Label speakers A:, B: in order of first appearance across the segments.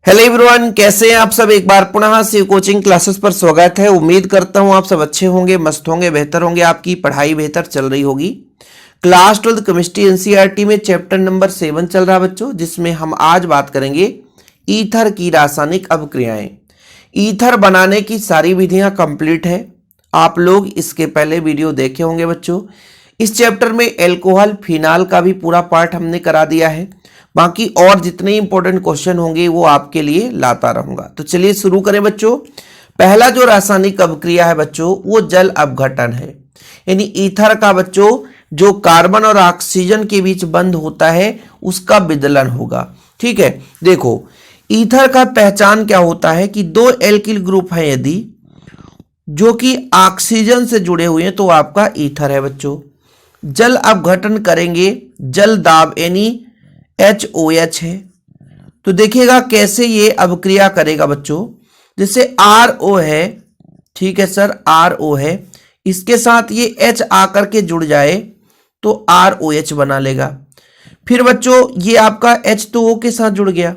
A: Hello everyone, कैसे हैं आप सब। एक बार पुनः शिव कोचिंग क्लासेस पर स्वागत है। उम्मीद करता हूं आप सब अच्छे होंगे, मस्त होंगे, बेहतर होंगे, आपकी पढ़ाई बेहतर चल रही होगी। क्लास 12 केमिस्ट्री एनसीईआरटी में चैप्टर नंबर 7 चल रहा है बच्चों, जिसमें हम आज बात करेंगे ईथर की रासायनिक अभिक्रियाएं। ईथर बनाने की सारी विधियां कंप्लीट है। आप लोग इसके पहले वीडियो देखे होंगे बच्चों। इस चैप्टर में एल्कोहल फिनाल का भी पूरा पार्ट हमने करा दिया है। बाकी और जितने इंपॉर्टेंट क्वेश्चन होंगे वो आपके लिए लाता रहूंगा। तो चलिए शुरू करें बच्चों। पहला जो रासायनिक अभिक्रिया है बच्चों वो जल अपघटन है। यानी ईथर का बच्चों जो कार्बन और ऑक्सीजन के बीच बंध होता है उसका विदलन होगा। ठीक है, देखो ईथर का पहचान क्या होता है कि दो एल्किल ग्रुप है यदि जो कि ऑक्सीजन से जुड़े हुए हैं तो आपका ईथर है बच्चों। जल अपघटन करेंगे, जल दाब यानी HOH है। तो देखिएगा कैसे ये अभिक्रिया करेगा बच्चों। जैसे RO है, ठीक है सर, RO है, इसके साथ ये H आकर के जुड़ जाए तो ROH बना लेगा। फिर बच्चों ये आपका H तो O के साथ जुड़ गया,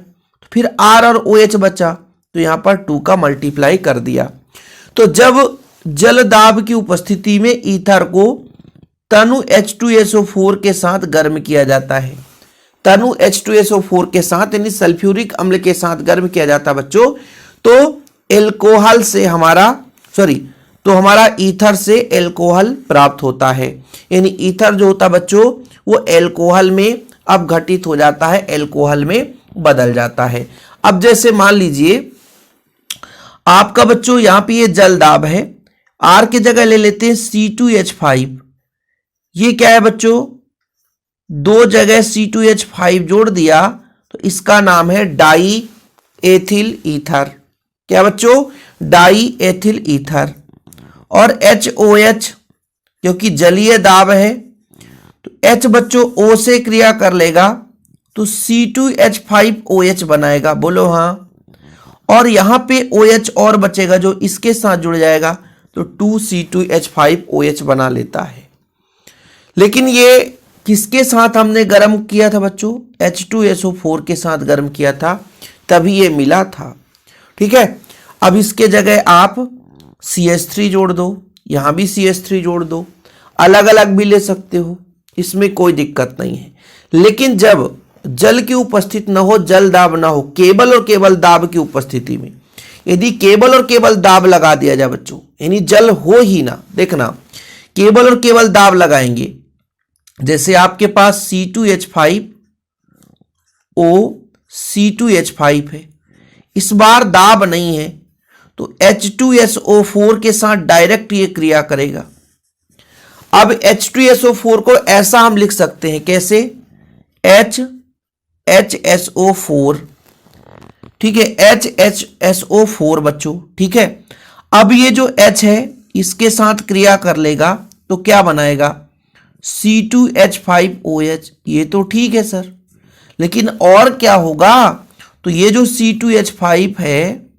A: फिर R और OH बचा तो यहां पर 2 का मल्टीप्लाई कर दिया। तो जब जल दाब की उपस्थिति में ईथर को तनु H2SO4 के साथ गर्म किया जाता है। तनु H2SO4 के साथ यानी सल्फ्यूरिक अम्ल के साथ गर्म किया जाता है बच्चों। तो एल्कोहल से हमारा ईथर से एल्कोहल प्राप्त होता है। यानी ईथर जो होता है बच्चों वो एल्कोहल में अपघटित हो जाता है, एल्कोहल में बदल जाता है। अब जैसे मान लीजिए आपका बच्चों यहां पे ये जल दाब है, R की जगह ले लेते हैं C2H5। ये क्या है बच्चों, दो जगह C2H5 जोड़ दिया तो इसका नाम है डाई एथिल ईथर। क्या बच्चों, डाई एथिल ईथर। और HOH क्योंकि जलीय दाब है तो H बच्चों O से क्रिया कर लेगा तो C2H5OH बनाएगा, बोलो हाँ। और यहां पे OH और बचेगा जो इसके साथ जुड़ जाएगा तो 2C2H5OH बना लेता है। लेकिन ये किसके साथ हमने गर्म किया था बच्चों, H2SO4 के साथ गर्म किया था, तभी ये मिला था। ठीक है, अब इसके जगह आप CH3 जोड़ दो, यहां भी CH3 जोड़ दो, अलग अलग भी ले सकते हो, इसमें कोई दिक्कत नहीं है। लेकिन जब जल की उपस्थित न हो, जल दाब ना हो, केवल और केवल दाब की उपस्थिति में यदि केवल और केवल दाब लगा दिया जाए बच्चों, यानी जल हो ही ना, देखना केवल और केवल दाब लगाएंगे। जैसे आपके पास C2H5O C2H5 है, इस बार दाब नहीं है तो H2SO4 के साथ डायरेक्ट ये क्रिया करेगा। अब H2SO4 को ऐसा हम लिख सकते हैं, कैसे, HSO4। ठीक है, HSO4 बच्चों। ठीक है, अब ये जो H है इसके साथ क्रिया कर लेगा तो क्या बनाएगा, C2H5OH। ये तो ठीक है सर, लेकिन और क्या होगा, तो ये जो C2H5 है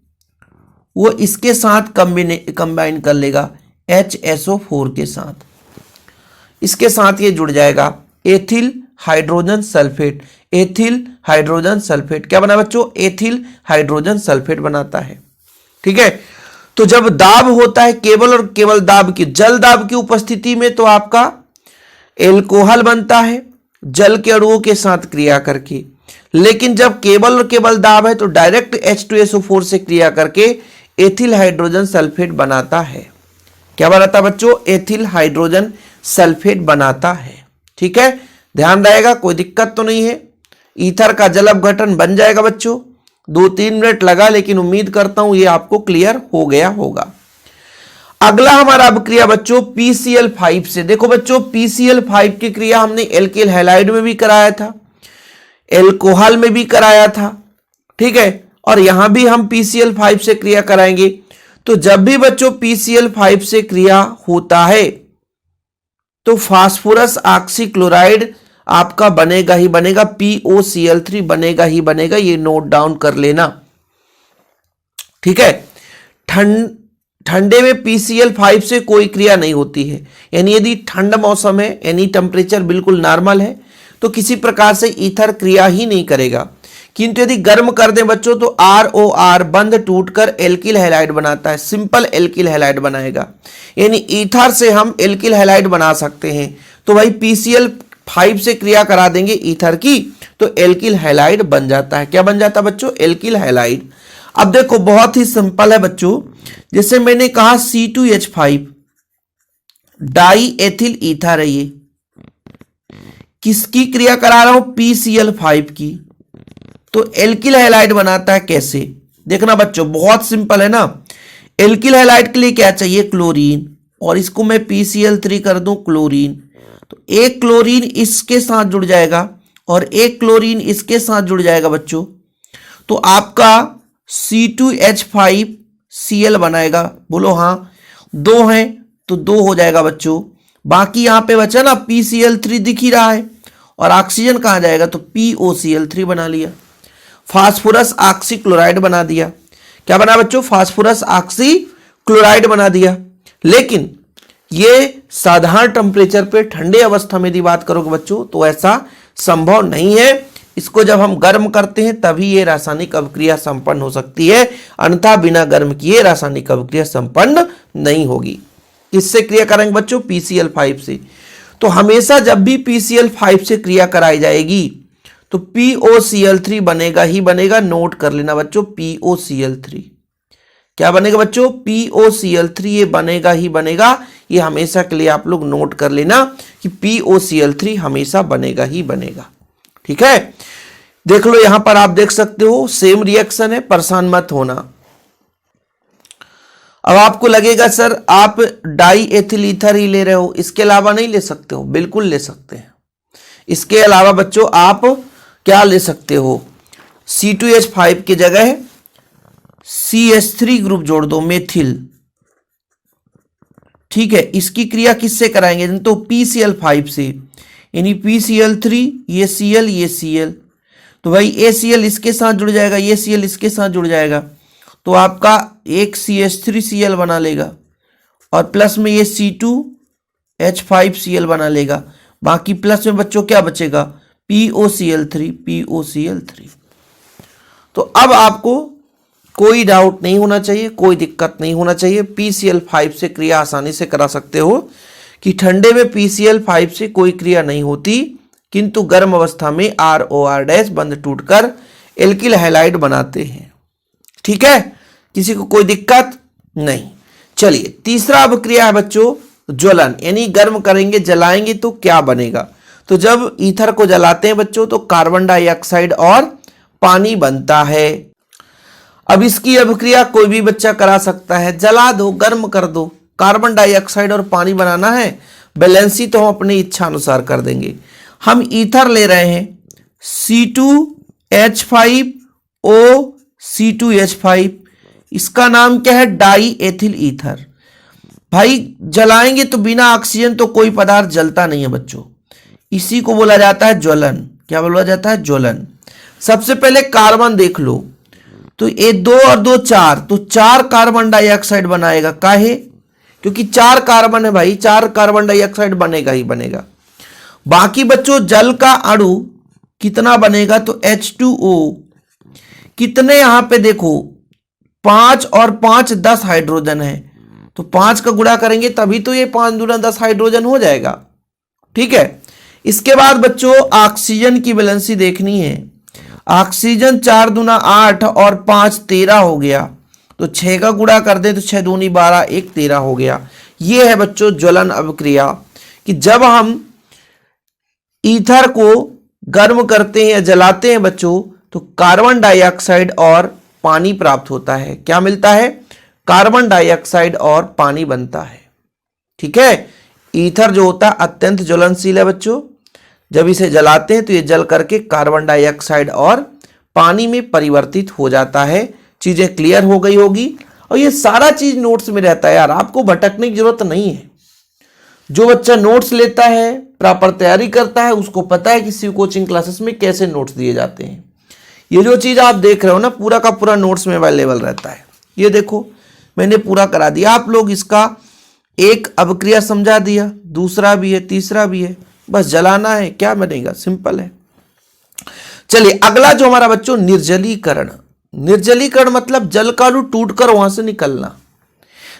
A: वो इसके साथ कंबाइन कर लेगा HSO4 के साथ, इसके साथ ये जुड़ जाएगा ethyl hydrogen sulphate. Ethyl hydrogen sulphate क्या बना बच्चों, एथिल हाइड्रोजन सल्फेट बनाता है। ठीक है, तो जब दाब होता है केवल और केवल दाब की, जल दाब की उपस्थिति में तो आपका एल्कोहल बनता है जल के अणुओं के साथ क्रिया करके। लेकिन जब केवल और केवल दाब है तो डायरेक्ट H2SO4 से क्रिया करके एथिल हाइड्रोजन सल्फेट बनाता है। क्या बनाता है बच्चों, एथिल हाइड्रोजन सल्फेट बनाता है। ठीक है, ध्यान रहेगा, कोई दिक्कत तो नहीं है। ईथर का जल अपघटन बन जाएगा बच्चों, 2-3 मिनट लगा, लेकिन उम्मीद करता हूं ये आपको क्लियर हो गया होगा। अगला हमारा अभिक्रिया बच्चों PCl5 से। देखो बच्चों PCl5 की क्रिया हमने एल्किल हैलाइड में भी कराया था, एल्कोहल में भी कराया था। ठीक है, और यहां भी हम PCl5 से क्रिया कराएंगे। तो जब भी बच्चों PCl5 से क्रिया होता है तो फास्फोरस ऑक्सीक्लोराइड आपका बनेगा ही बनेगा, POCl3 बनेगा ही बनेगा, ये नोट डाउन कर लेना। ठीक है, ठंडे में PCl5 से कोई क्रिया नहीं होती है, यानी यदि ठंड मौसम है यानी टेम्परेचर बिल्कुल नॉर्मल है तो किसी प्रकार से ईथर क्रिया ही नहीं करेगा। किंतु यदि गर्म कर दें बच्चों तो ROR बंध टूटकर एल्किल हैलाइड बनाता है, सिंपल एल्किल हैलाइड बनाएगा। यानी ईथर से हम एल्किल हैलाइड बना सकते हैं। तो भाई PCl5 से क्रिया करा देंगे ईथर की तो एल्किल हैलाइड बन जाता है। क्या बन जाता है बच्चों? Alkyl halide. अब देखो बहुत ही सिंपल है बच्चों, जैसे मैंने कहा C2H5 डाई एथिल ईथर है, ये किसकी क्रिया करा रहा हूं? PCl5 की। तो एल्किल हैलाइड बनाता है कैसे? देखना बच्चों बहुत सिंपल है ना। एल्किल हैलाइड के लिए क्या चाहिए? क्लोरीन, और इसको मैं PCl3 कर दूं क्लोरीन, तो एक क्लोरीन इसके साथ जुड़ जाएगा और एक क्लोरीन इसके साथ जुड़ जाएगा बच्चों, तो आपका C2H5Cl बनाएगा। बोलो हाँ, दो हैं तो दो हो जाएगा बच्चों। बाकी यहां पे बचा ना PCl3 दिख ही रहा है, और ऑक्सीजन कहां जाएगा? तो POCl3 बना लिया। फास्फोरस ऑक्सी क्लोराइड बना दिया। क्या बना बच्चों? फास्फोरस ऑक्सी क्लोराइड बना दिया। लेकिन ये साधारण टेम्परेचर पे ठंडे अवस्था में यदि बात करोगे बच्चों तो ऐसा संभव नहीं है। इसको जब हम गर्म करते हैं तभी ये रासायनिक अभिक्रिया संपन्न हो सकती है, अन्यथा बिना गर्म किए रासायनिक अभिक्रिया संपन्न नहीं होगी। किससे क्रिया करेंगे बच्चों? PCl5 से। तो हमेशा जब भी PCl5 से क्रिया कराई जाएगी तो POCl3 बनेगा ही बनेगा। नोट कर लेना बच्चों, POCl3 क्या बनेगा बच्चों? POCl3 ये बनेगा ही बनेगा। ये हमेशा के लिए आप लोग नोट कर लेना कि POCl3 हमेशा बनेगा ही बनेगा। ठीक है, देख लो यहां पर आप देख सकते हो सेम रिएक्शन है, परेशान मत होना। अब आपको लगेगा सर आप डाई एथिल ईथर ही ले रहे हो, इसके अलावा नहीं ले सकते हो? बिल्कुल ले सकते हैं। इसके अलावा बच्चों आप क्या ले सकते हो? C2H5 की जगह CH3 ग्रुप जोड़ दो, मेथिल। ठीक है, इसकी क्रिया किससे कराएंगे? तो PCl5 से, यानी PCl3 ये Cl ये Cl, तो भाई ACl इसके साथ जुड़ जाएगा, ये Cl इसके साथ जुड़ जाएगा, तो आपका एक CH3Cl बना लेगा और प्लस में ये C2H5Cl बना लेगा। बाकी प्लस में बच्चों क्या बचेगा? POCl3। तो अब आपको कोई डाउट नहीं होना चाहिए, कोई दिक्कत नहीं होना चाहिए। PCl5 से क्रिया आसानी से करा सकते हो कि ठंडे में PCl5 से कोई क्रिया नहीं होती, किंतु गर्म अवस्था में ROR- बंध टूटकर एल्किल हैलाइड बनाते हैं। ठीक है, किसी को कोई दिक्कत नहीं। चलिए तीसरा अभिक्रिया है बच्चों ज्वलन, यानी गर्म करेंगे जलाएंगे तो क्या बनेगा? तो जब ईथर को जलाते हैं बच्चों तो कार्बन डाइऑक्साइड और पानी बनता है। अब इसकी अभिक्रिया कोई भी बच्चा करा सकता है, जला दो, गर्म कर दो, कार्बन डाइऑक्साइड और पानी बनाना है, बैलेंसी तो हम अपनी इच्छा अनुसार कर देंगे। हम ईथर ले रहे हैं C2H5O C2H5, इसका नाम क्या है? Die ethyl ether. भाई जलाएंगे तो बिना ऑक्सीजन तो कोई पदार्थ जलता नहीं है बच्चों, इसी को बोला जाता है ज्वलन। क्या बोला जाता है? ज्वलन। सबसे पहले कार्बन देख लो, तो ये 2 और 2 4, तो 4 कार्बन डाइऑक्साइड बनाएगा। काहे? क्योंकि 4 कार्बन है भाई, 4 कार्बन डाइऑक्साइड बनेगा ही बनेगा। बाकी बच्चों जल का अणु कितना बनेगा? तो H2O। कितने यहां पे देखो 5 और 5 10 हाइड्रोजन है, तो 5 का गुणा करेंगे तभी तो ये 5 दूना 10 हाइड्रोजन हो जाएगा। ठीक है, इसके बाद बच्चों ऑक्सीजन की बैलेंसी देखनी है। ऑक्सीजन 4 दूना 8 और 5 13 हो गया, तो 6 का गुणा कर दे तो 6 दूनी 12 1 13 हो गया। ये है बच्चों ज्वलन अभिक्रिया, कि जब हम ईथर को गर्म करते हैं या जलाते हैं बच्चों तो कार्बन डाइऑक्साइड और पानी प्राप्त होता है। क्या मिलता है? कार्बन डाइऑक्साइड और पानी बनता है। ठीक है, ईथर जो होता है अत्यंत ज्वलनशील है बच्चों। जब इसे जलाते हैं तो ये जल करके कार्बन डाइऑक्साइड और पानी में परिवर्तित हो जाता है। चीजें क्लियर हो गई होगी, और ये सारा चीज नोट्स में रहता है यार, आपको भटकने की जरूरत नहीं है। जो बच्चा नोट्स लेता है, प्रॉपर तैयारी करता है, उसको पता है कि शिव कोचिंग क्लासेस में कैसे नोट्स दिए जाते हैं। ये जो चीज आप देख रहे हो ना, पूरा का पूरा नोट्स में अवेलेबल रहता है। ये देखो मैंने पूरा करा दिया, आप लोग इसका एक अभिक्रिया समझा दिया, दूसरा भी है तीसरा भी है, बस जलाना है, क्या बनेगा? सिंपल है। चलिए अगला जो हमारा बच्चों निर्जलीकरण। निर्जलीकरण मतलब जल का अणु टूटकर वहां से निकलना।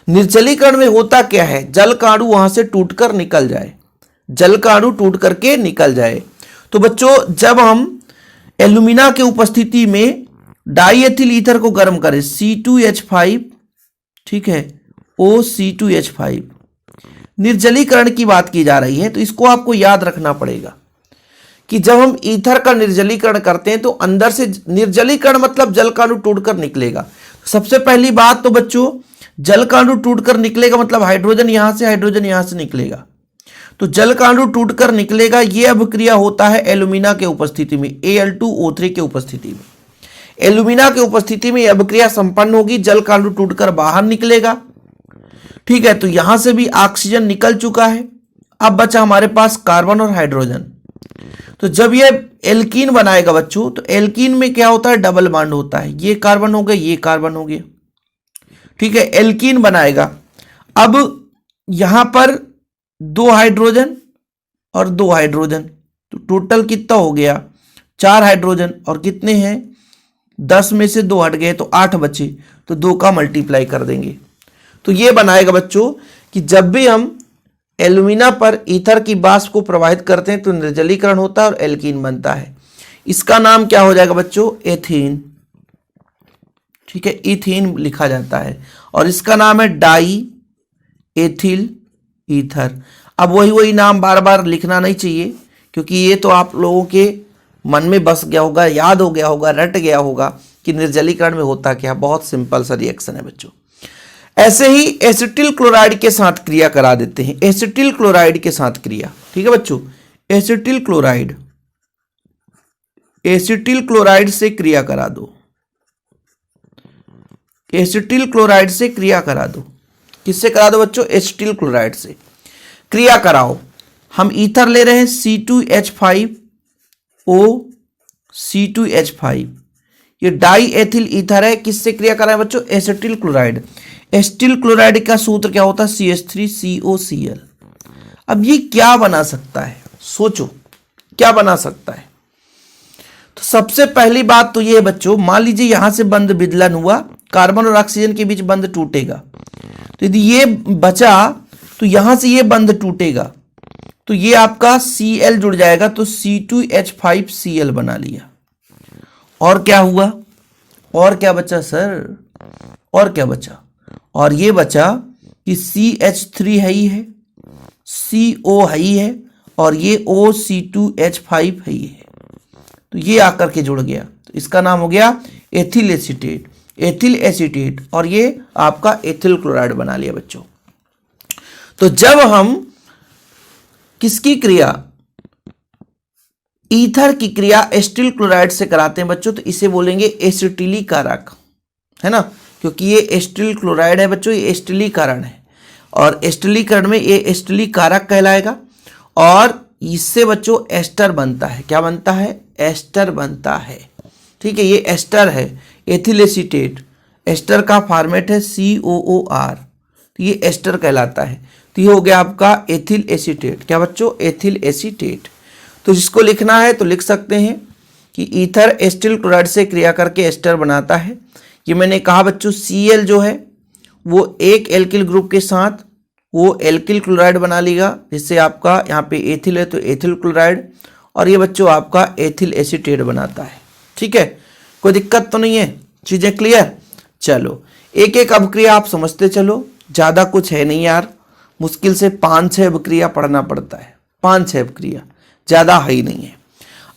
A: निर्जलीकरण में होता क्या है, जल का अणु वहां से टूटकर निकल जाए, जल का अणु टूट करके निकल जाए। तो बच्चों जब हम एल्यूमिना के उपस्थिति में डाई एथिल ईथर को गर्म करें C2H5, ठीक है, OC2H5, निर्जलीकरण की बात की जा रही है। तो इसको आपको याद रखना पड़ेगा कि जब हम ईथर का निर्जलीकरण करते हैं तो अंदर से निर्जलीकरण मतलब जल का अणु टूटकर निकलेगा। सबसे पहली बात तो बच्चों जल का अणु टूटकर निकलेगा मतलब हाइड्रोजन यहां से, हाइड्रोजन यहां से निकलेगा। तो जल का अणु टूटकर निकलेगा, यह अभिक्रिया होता है एल्यूमिना के उपस्थिति में, Al2O3 के उपस्थिति में। एल्यूमिना के उपस्थिति में यह अभिक्रिया संपन्न होगी, जल का अणु टूटकर बाहर निकलेगा, ठीक है। तो यहां से भी ऑक्सीजन निकल चुका है। अब बचा हमारे पास कार्बन और हाइड्रोजन। तो जब ये एल्कीन बनाएगा बच्चों, तो एल्कीन में क्या होता है, डबल बॉन्ड होता है, ये कार्बन हो गया, ये कार्बन हो गया, ठीक है, एल्कीन बनाएगा। अब यहां पर 2 हाइड्रोजन और 2 हाइड्रोजन, तो टोटल कितना हो गया, 4 हाइड्रोजन, और कितने हैं 10 में से 2 हट गए तो 8 बचे, तो 2 का मल्टीप्लाई कर देंगे। तो ये बनाएगा बच्चों कि जब भी हम एल्यूमिना पर ईथर की वाष्प को प्रवाहित करते हैं तो निर्जलीकरण होता है और एल्कीन बनता है। इसका नाम क्या हो जाएगा बच्चों, एथीन, ठीक है, इथीन लिखा जाता है। और इसका नाम है डाई एथिल ईथर। अब वही नाम बार बार लिखना नहीं चाहिए, क्योंकि ये तो आप लोगों के मन में बस गया होगा, याद हो गया होगा, रट गया होगा कि निर्जलीकरण में होता क्या। बहुत सिंपल सा रिएक्शन है बच्चों। ऐसे ही एसिटिल क्लोराइड के साथ क्रिया करा देते हैं, एसिटिल क्लोराइड के साथ क्रिया, ठीक है बच्चों, एसिटिल क्लोराइड, एसिटिल क्लोराइड से क्रिया करा दो, एसिटिल क्लोराइड से क्रिया करा दो। किससे करा दो बच्चों, एसिटिल क्लोराइड से क्रिया कराओ। हम ईथर ले रहे हैं C2H5O, ये डाई एथिल ईथर है। किससे क्रिया करा है बच्चों, एसिटिल क्लोराइड। एसिटिल क्लोराइड का सूत्र क्या होता है, CH3COCl। अब ये क्या बना सकता है, सोचो क्या बना सकता है। तो सबसे पहली बात तो ये है बच्चों, मान लीजिए यहां से बंध विदलन हुआ, कार्बन और ऑक्सीजन के बीच बंध टूटेगा, तो यदि ये बचा तो यहां से ये बंध टूटेगा, तो ये आपका Cl जुड़ जाएगा, तो C2H5Cl बना लिया। और क्या हुआ, और क्या बचा सर, और क्या बचा, और ये बचा कि CH3 है ही है, CO है ही है, और ये OC2H5 है ही है, तो ये आकर के जुड़ गया। तो इसका नाम हो गया एथिल एसीटेट, एथिल एसीटेट, और ये आपका एथिल क्लोराइड बना लिया बच्चों। तो जब हम किसकी क्रिया, ईथर की क्रिया एसिटिल क्लोराइड से कराते हैं बच्चों, तो इसे बोलेंगे एसिटिलीकारक, है ना, क्योंकि ये एसिटिल क्लोराइड है बच्चों, ये एसिटिलीकरण है, और एसिटिलीकरण में ये एसिटिलीकारक कहलाएगा। और इससे बच्चों एस्टर बनता है, क्या बनता है, एस्टर बनता है, ठीक है, ये एस्टर है, एथिल एसीटेट। एस्टर का फॉर्मेट है COOR, तो ये एस्टर कहलाता है। तो ये हो गया आपका एथिल एसीटेट, क्या बच्चों, एथिल एसीटेट। तो जिसको लिखना है तो लिख सकते हैं कि ईथर एसिटिल क्लोराइड से क्रिया करके एस्टर बनाता है। ये मैंने कहा बच्चों, Cl जो है वो एक एल्किल ग्रुप के साथ वो एल्किल क्लोराइड बना लेगा, जिससे आपका यहाँ पे एथिल है तो एथिल क्लोराइड, और ये बच्चों आपका एथिल एसीटेट बनाता है, ठीक है। कोई दिक्कत तो नहीं है, चीजें क्लियर। चलो एक एक अभिक्रिया आप समझते चलो, ज्यादा कुछ है नहीं यार, मुश्किल से 5-6 अभिक्रिया पढ़ना पड़ता है, 5-6 अभिक्रिया, ज्यादा है ही नहीं है।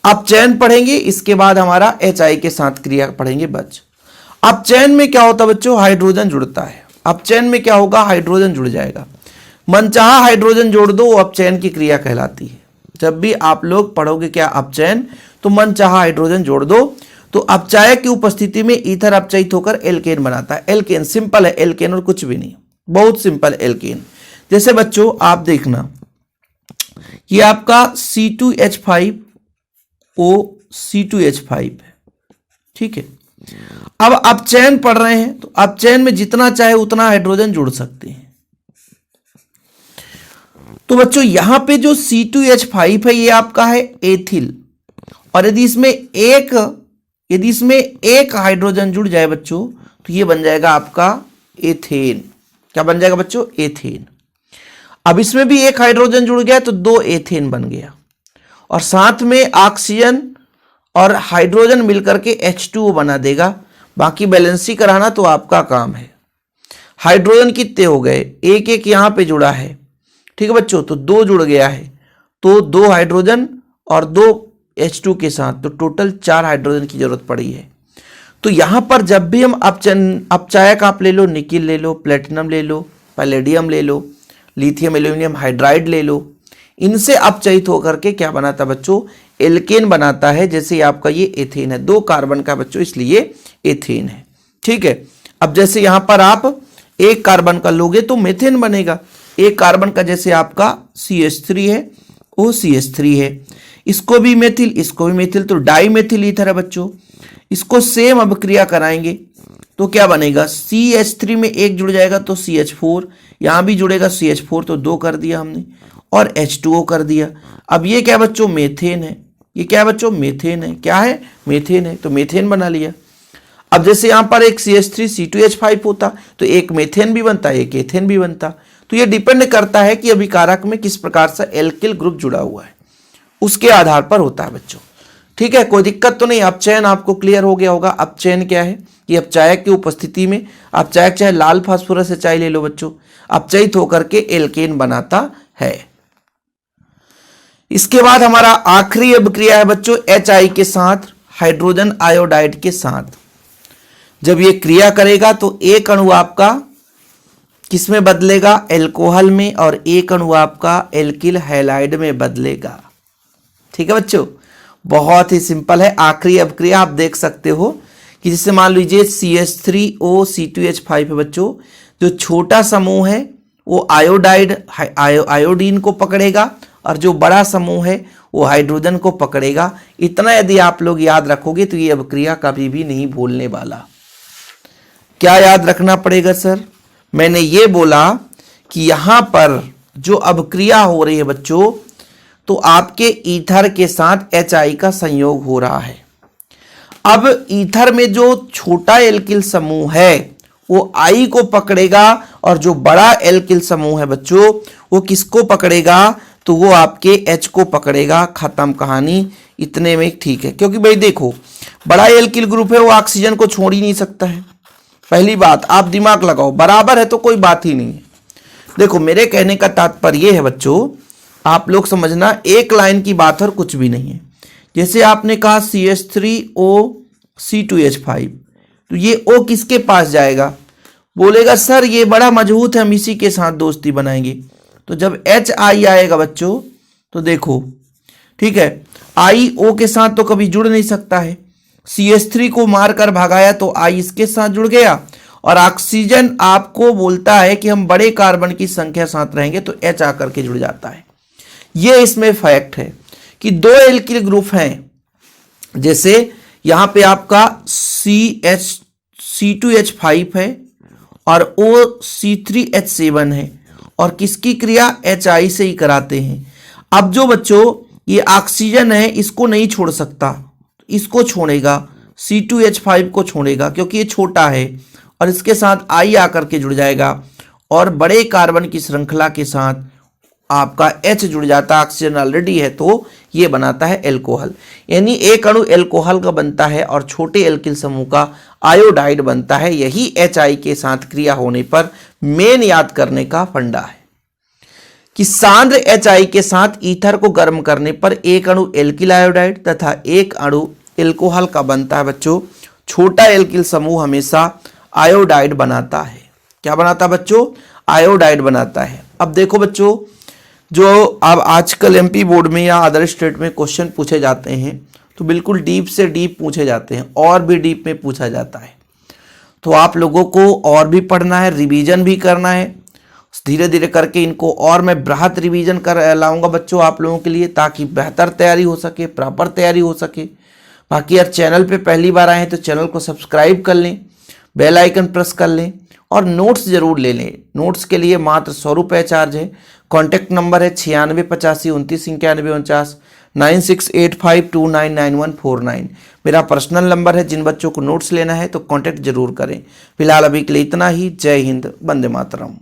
A: अब चयन पढ़ेंगे, इसके बाद हमारा HI के साथ क्रिया पढ़ेंगे बच। अब चयन में क्या होता है बच्चों, हाइड्रोजन जुड़ता है। अब चयन में क्या होगा, हाइड्रोजन जुड़ जाएगा, मनचाहा हाइड्रोजन जोड़ दो, वो अपचयन की क्रिया कहलाती है। जब भी आप लोग पढ़ोगे क्या अपचयन, तो मनचाहा हाइड्रोजन जोड़ दो, तो अपचायक की उपस्थिति में ईथर अपचयित होकर एल्केन बनाता है। एल्केन सिंपल है, एल्केन और कुछ भी नहीं, बहुत सिंपल एल्केन। जैसे बच्चों आप देखना, ये आपका C2H5O C2H5 है, ठीक है। अब अपचयन पढ़ रहे हैं, तो अपचयन में जितना चाहे उतना हाइड्रोजन जुड़ सकते हैं। तो बच्चों यहां पे जो C2H5 है ये आपका है एथिल, और यदि इसमें एक हाइड्रोजन जुड़ जाए बच्चों तो ये बन जाएगा आपका एथेन। क्या बन जाएगा बच्चों? एथेन। अब इसमें भी एक हाइड्रोजन जुड़ गया तो 2 एथेन बन गया, और साथ में ऑक्सीजन और हाइड्रोजन मिलकर के H2O बना देगा। बाकी बैलेंसी कराना तो आपका काम है। हाइड्रोजन कितने हो गए? एक एक यहां पे जुड़ा है, ठीक है बच्चों, तो 2 जुड़ गया है, तो 2 हाइड्रोजन और 2 H2 के साथ तो टोटल 4 हाइड्रोजन की जरूरत पड़ी है। तो यहां पर जब भी हम अपचायक आप ले लो, निकिल ले लो, प्लेटिनम ले लो, पैलेडियम ले लो, लिथियम एल्यूमिनियम हाइड्राइड ले लो, इनसे अपचयित होकर के क्या बनाता बच्चों? एल्केन बनाता है। जैसे आपका ये एथेन है, 2 कार्बन का बच्चों, इसलिए एथेन है। ठीक है। अब जैसे यहां पर आप एक कार्बन का लोगे तो मेथेन बनेगा। एक कार्बन का जैसे आपका CH3 है, वो CH3 है, इसको भी मेथिल, इसको भी मेथिल, तो डाई मेथिल ईथर है बच्चों। इसको सेम अभिक्रिया कराएंगे तो क्या बनेगा? CH3 में एक जुड़ जाएगा तो CH4, यहां भी जुड़ेगा CH4, तो 2 कर दिया हमने, और H2O कर दिया। अब ये क्या बच्चों? मेथेन है। ये क्या है बच्चों? मेथेन है। क्या है? मेथेन है, तो मेथेन बना लिया। अब जैसे यहां पर एक CH3 C2H5 होता तो एक मेथेन भी बनता, एक एथेन भी बनता। तो ये डिपेंड करता है कि अभिकारक में किस प्रकार से एल्किल ग्रुप जुड़ा हुआ है, उसके आधार पर होता है बच्चों। ठीक है, कोई दिक्कत तो नहीं। अपचयन आपको क्लियर हो गया होगा। अपचयन क्या है? कि अपचायक की उपस्थिति में, अपचायक चाहे लाल फास्फोरस से चाहे ले लो बच्चों, अपचयित होकर के एल्केन बनाता है। इसके बाद हमारा आखिरी अभिक्रिया है बच्चों HI के साथ हाइड्रोजन आयोडाइड के साथ। जब ये क्रिया करेगा तो एक अणु आपका किसमें बदलेगा? एल्कोहल में, और एक अणु आपका एल्किल हैलाइड में बदलेगा। ठीक है बच्चों, बहुत ही सिंपल है। आखिरी अभिक्रिया आप देख सकते हो कि जैसे मान लीजिए CH3O C2H5 है बच्चों, जो छोटा समूह है वो आयोडीन को पकड़ेगा, और जो बड़ा समूह है वो हाइड्रोजन को पकड़ेगा। इतना यदि आप लोग याद रखोगे तो ये अभिक्रिया कभी भी नहीं भूलने वाला। क्या याद रखना पड़ेगा सर? मैंने ये बोला कि यहां पर जो अभिक्रिया हो रही है बच्चों, तो आपके ईथर के साथ HI का संयोग हो रहा है। अब ईथर में जो छोटा एल्किल समूह है वो I को पकड़ेगा, और जो बड़ा एल्किल समूह है बच्चों वो किसको पकड़ेगा? तो वो आपके H को पकड़ेगा। खत्म कहानी। इतने में ठीक है, क्योंकि भाई देखो, बड़ा एल्किल ग्रुप है, वो ऑक्सीजन को छोड़ ही नहीं सकता है। पहली बात आप दिमाग लगाओ, बराबर है तो कोई बात ही नहीं है। देखो, मेरे कहने का तात्पर्य यह है बच्चों, आप लोग समझना, एक लाइन की बात और कुछ भी नहीं है। जैसे आपने कहा CH3O C2H5, तो ये O किसके पास जाएगा? बोलेगा सर ये बड़ा मजबूत है, हम इसी के साथ दोस्ती बनाएंगे। तो जब HI आएगा बच्चों, तो देखो, ठीक है, I O के साथ तो कभी जुड़ नहीं सकता है। CH3 को मारकर भगाया तो I इसके साथ जुड़ गया, और ऑक्सीजन आपको बोलता है कि हम बड़े कार्बन की संख्या साथ रहेंगे तो H आकर के जुड़ जाता है। ये इसमें फैक्ट है कि 2 एल्किल ग्रुप हैं। जैसे यहां पे आपका C2H5 है और OC3H7 है, और किसकी क्रिया? HI से ही कराते हैं। अब जो बच्चों ये ऑक्सीजन है इसको नहीं छोड़ सकता, इसको छोड़ेगा, C2H5 को छोड़ेगा क्योंकि ये छोटा है, और इसके साथ I आकर के जुड़ जाएगा, और बड़े कार्बन की श्रृंखला के साथ आपका H जुड़ जाता है। ऑक्सीजन ऑलरेडी है तो ये बनाता है एल्कोहल। यानी एक अणु एल्कोहल का बनता है और छोटे एल्किल समूह का आयोडाइड बनता है। यही HI के साथ क्रिया होने पर मेन याद करने का फंडा है कि सांद्र HI के साथ ईथर को गर्म करने पर एक अणु एल्किल आयोडाइड तथा एक अणु एल्कोहल का बनता है बच्चों। छोटा एल्किल समूह हमेशा आयोडाइड बनाता है। क्या बनाता है बच्चों? आयोडाइड बनाता है। अब देखो बच्चों, जो अब आजकल MP बोर्ड में या अदर स्टेट में क्वेश्चन पूछे जाते हैं तो बिल्कुल डीप से डीप पूछे जाते हैं, और भी डीप में पूछा जाता है। तो आप लोगों को और भी पढ़ना है, रिवीजन भी करना है। धीरे धीरे करके इनको और मैं बृहत रिवीजन कर लाऊंगा बच्चों आप लोगों के लिए, ताकि बेहतर तैयारी हो सके, प्रॉपर तैयारी हो सके। बाकी यार चैनल पे पहली बार आए हैं तो चैनल को सब्सक्राइब कर लें, बेल आइकन प्रेस कर लें, और नोट्स जरूर ले लें। नोट्स के लिए मात्र 100 रुपये चार्ज है। कॉन्टैक्ट नंबर है 9685299149। 9685299149। मेरा पर्सनल नंबर है। जिन बच्चों को नोट्स लेना है तो कांटेक्ट जरूर करें। फिलहाल अभी के लिए इतना ही। जय हिंद, वंदे मातरम।